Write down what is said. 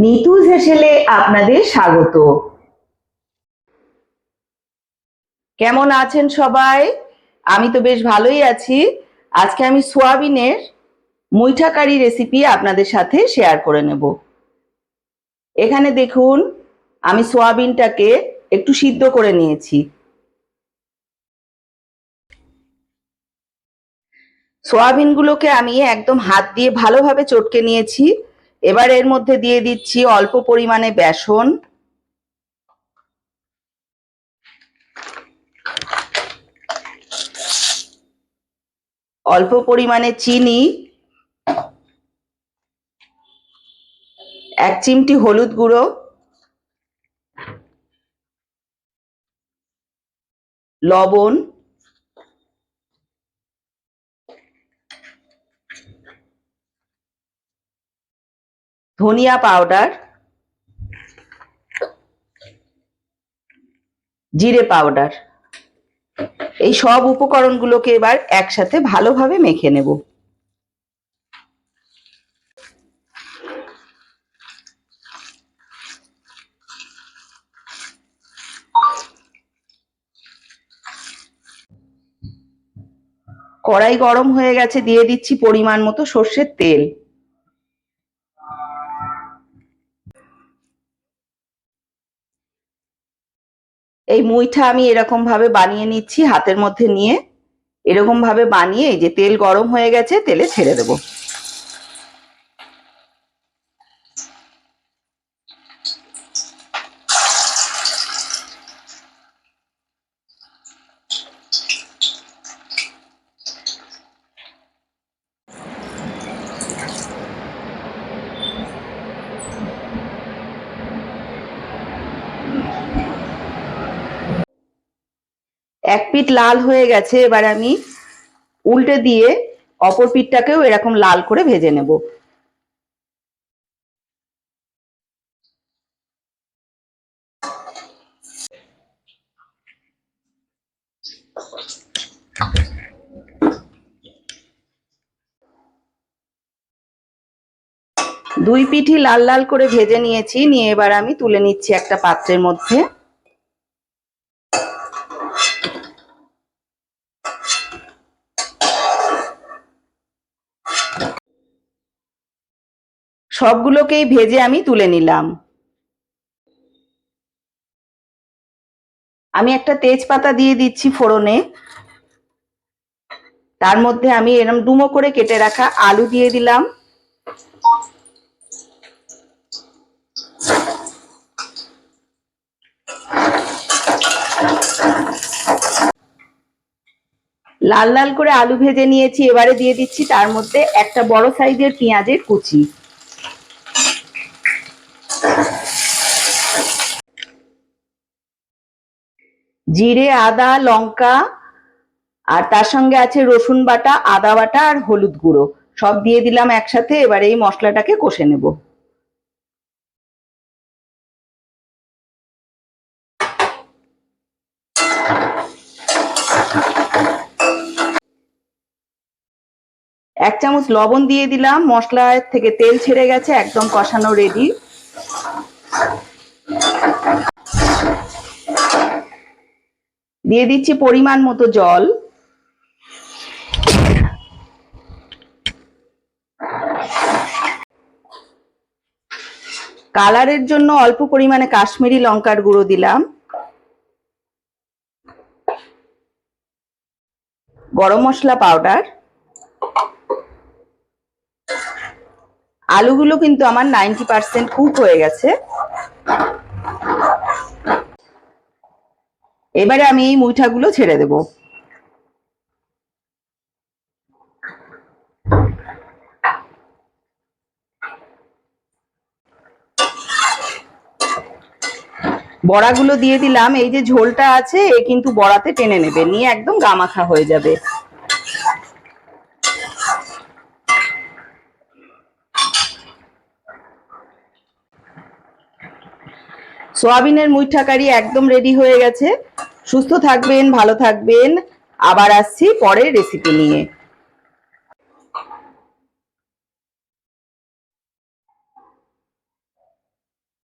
নিতুজ হেসেলে আপনাদের স্বাগত। কেমন আছেন সবাই? আমি তো বেশ ভালোই আছি। আজকে আমি সোয়াবিনের মুইঠা কারি রেসিপি আপনাদের সাথে শেয়ার করে নেব। এখানে দেখুন, আমি সোয়াবিনটাকে একটু সিদ্ধ করে নিয়েছি। সোয়াবিনগুলোকে আমি একদম হাত দিয়ে ভালোভাবে চটকে নিয়েছি। এবার এর মধ্যে দিয়ে দিচ্ছি অল্প পরিমাণে বেসন, অল্প পরিমাণে চিনি, 1 চিমটি হলুদ গুঁড়ো, লবণ, ধনিয়া পাউডার, জিরে পাউডার। এই সব উপকরণগুলোকে এবার একসাথে ভালোভাবে মেখে নেব। কড়াই গরম হয়ে গেছে, দিয়ে দিচ্ছি পরিমাণ মতো সর্ষের তেল। এই মুইঠা আমি এরকম ভাবে বানিয়ে নিচ্ছি, হাতের মধ্যে নিয়ে এরকম ভাবে বানিয়ে এই যে তেল গরম হয়ে গেছে, তেলে ছেড়ে দেব। এক পিঠ লাল হয়ে গেছে, এবার আমি উল্টে দিয়ে অপর পিঠটাকেও এরকম লাল করে ভেজে নেব। দুই পিঠই লাল লাল করে ভেজে নিয়েছি, নিয়ে এবার আমি তুলে নিচ্ছি একটা পাত্রের মধ্যে। সবগুলোকেই ভেজে আমি তুলে নিলাম। আমি একটা তেজপাতা দিয়ে দিচ্ছি ফোড়নে। তার মধ্যে আমি এরকম ডুমো করে কেটে রাখা আলু দিয়ে দিলাম। লাল লাল করে আলু ভেজে নিয়েছি, এবারে দিয়ে দিচ্ছি তার মধ্যে একটা বড় সাইজের পেঁয়াজের কুচি। জিরে, আদা, লঙ্কা, আর তার সঙ্গে আছে রসুন বাটা, আদা বাটা আর হলুদ গুঁড়ো, সব দিয়ে দিলাম একসাথে। এবার এই মশলাটাকে কষে নেব। এক চামচ লবণ দিয়ে দিলাম। মশলা থেকে তেল ছেড়ে গেছে, একদম কষানো রেডি। দিয়ে দিচ্ছি পরিমাণ মতো জল। কালারের জন্য অল্প পরিমাণে কাশ্মীরি লঙ্কার গুঁড়ো দিলাম, গরম মশলা পাউডার। আলুগুলো কিন্তু আমার 90% কুক হয়ে গেছে। এবারে আমি এই মুইঠাগুলো ছেড়ে দেব। বড়াগুলো দিয়ে দিলাম। এই যে ঝোলটা আছে এ কিন্তু বড়াতে টেনে নেবে, নিয়ে একদম গামাখা হয়ে যাবে। সোয়াবিনের মুইঠা কারি একদম রেডি হয়ে গেছে। সুস্থ থাকবেন, ভালো থাকবেন। আবার আসছি পরের রেসিপি নিয়ে।